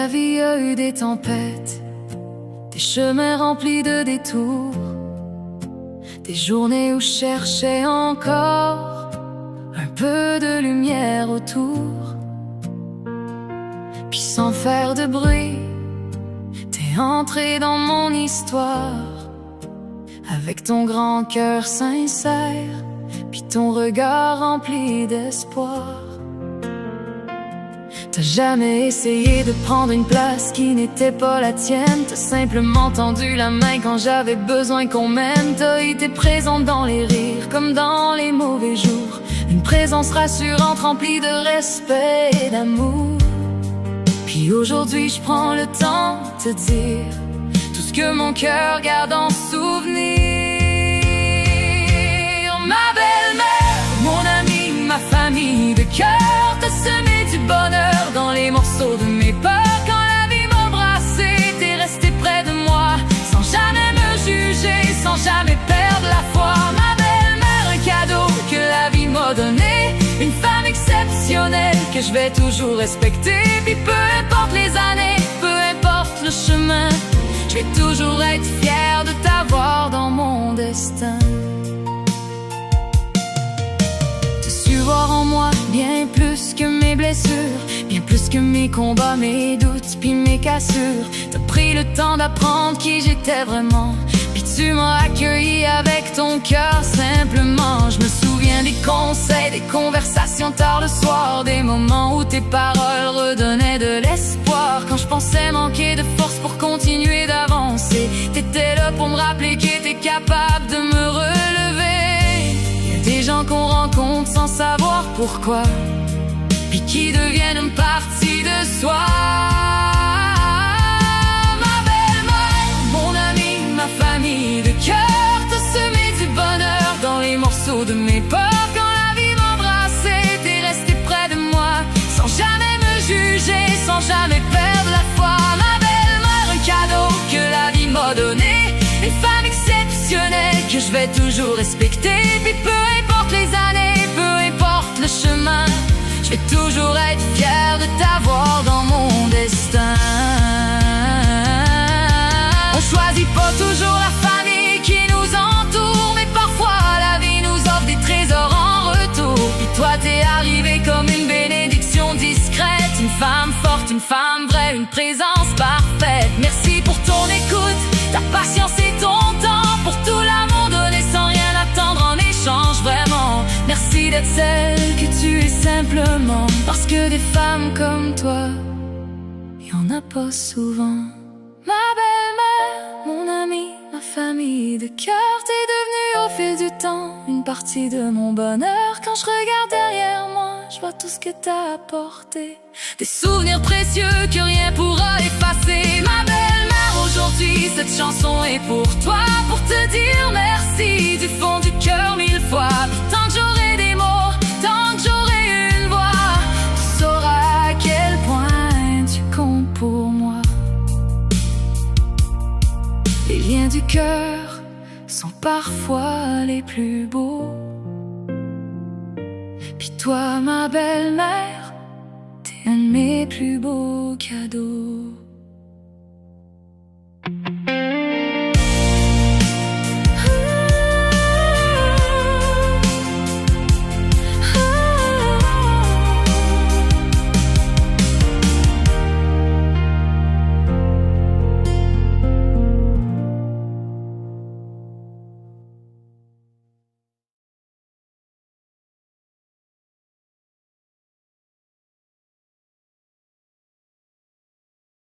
la vie a eu des tempêtes, des chemins remplis de détours, des journées où je cherchais encore un peu de lumière autour. Puis sans faire de bruit, t'es entré dans mon histoire, avec ton grand cœur sincère, puis ton regard rempli d'espoir. T'as jamais essayé de prendre une place qui n'était pas la tienne. T'as simplement tendu la main quand j'avais besoin qu'on m'aime. T'as été présente dans les rires comme dans les mauvais jours, une présence rassurante remplie de respect et d'amour. Puis aujourd'hui je prends le temps de te dire tout ce que mon cœur garde en souvenir. Ma belle-mère, mon amie, ma famille de cœur, t'as semé du bonheur dans les morceaux de mes peurs. Quand la vie m'a embrassé, t'es resté près de moi, sans jamais me juger, sans jamais perdre la foi. Ma belle-mère, un cadeau que la vie m'a donné, une femme exceptionnelle que je vais toujours respecter. Puis peu importe les années, peu importe le chemin, je vais toujours être fière de t'avoir dans mon destin. Voir en moi bien plus que mes blessures, bien plus que mes combats, mes doutes, puis mes cassures. T'as pris le temps d'apprendre qui j'étais vraiment, puis tu m'as accueilli avec ton cœur simplement. Je me souviens des conseils, des conversations tard le soir, des moments où tes paroles redonnaient de l'espoir. Quand je pensais manquer de force pour continuer d'avancer, t'étais là pour me rappeler que t'es capable de me relever. Des gens qu'on rencontre sans savoir pourquoi, puis qui deviennent une partie de soi. Ma belle-mère, mon amie, ma famille de cœur, t'as semé du bonheur dans les morceaux de mes peurs. Quand la vie m'embrassait, t'es resté près de moi, sans jamais me juger, sans jamais perdre la foi. Ma belle-mère, un cadeau que la vie m'a donné, une femme exceptionnelle que je vais toujours respecter. Puis peu importe les années, peu importe le chemin, je vais toujours être fière de t'avoir dans mon destin. On choisit pas toujours la famille qui nous entoure, mais parfois la vie nous offre des trésors en retour. Puis toi t'es arrivée comme une bénédiction discrète, une femme forte, une femme vraie, une présence parfaite. Merci pour ton écoute, ta patience et ton temps, pour tout l'amour donné sans rien attendre en échange. Vraiment, merci d'être celle que tu es simplement, parce que des femmes comme toi, y en a pas souvent. Ma belle-mère, mon amie, ma famille de cœur, t'es devenue au fil du temps une partie de mon bonheur. Quand je regarde derrière moi, je vois tout ce que t'as apporté, des souvenirs précieux que rien pourra effacer. Ma belle-mère, aujourd'hui cette chanson est pour toi, pour te dire merci du fond du cœur mille fois. Tant que j'aurai des mots, tant que j'aurai une voix, tu sauras à quel point tu comptes pour moi. Les liens du cœur sont parfois les plus beaux, puis toi ma belle-mère, t'es un de mes plus beaux cadeaux.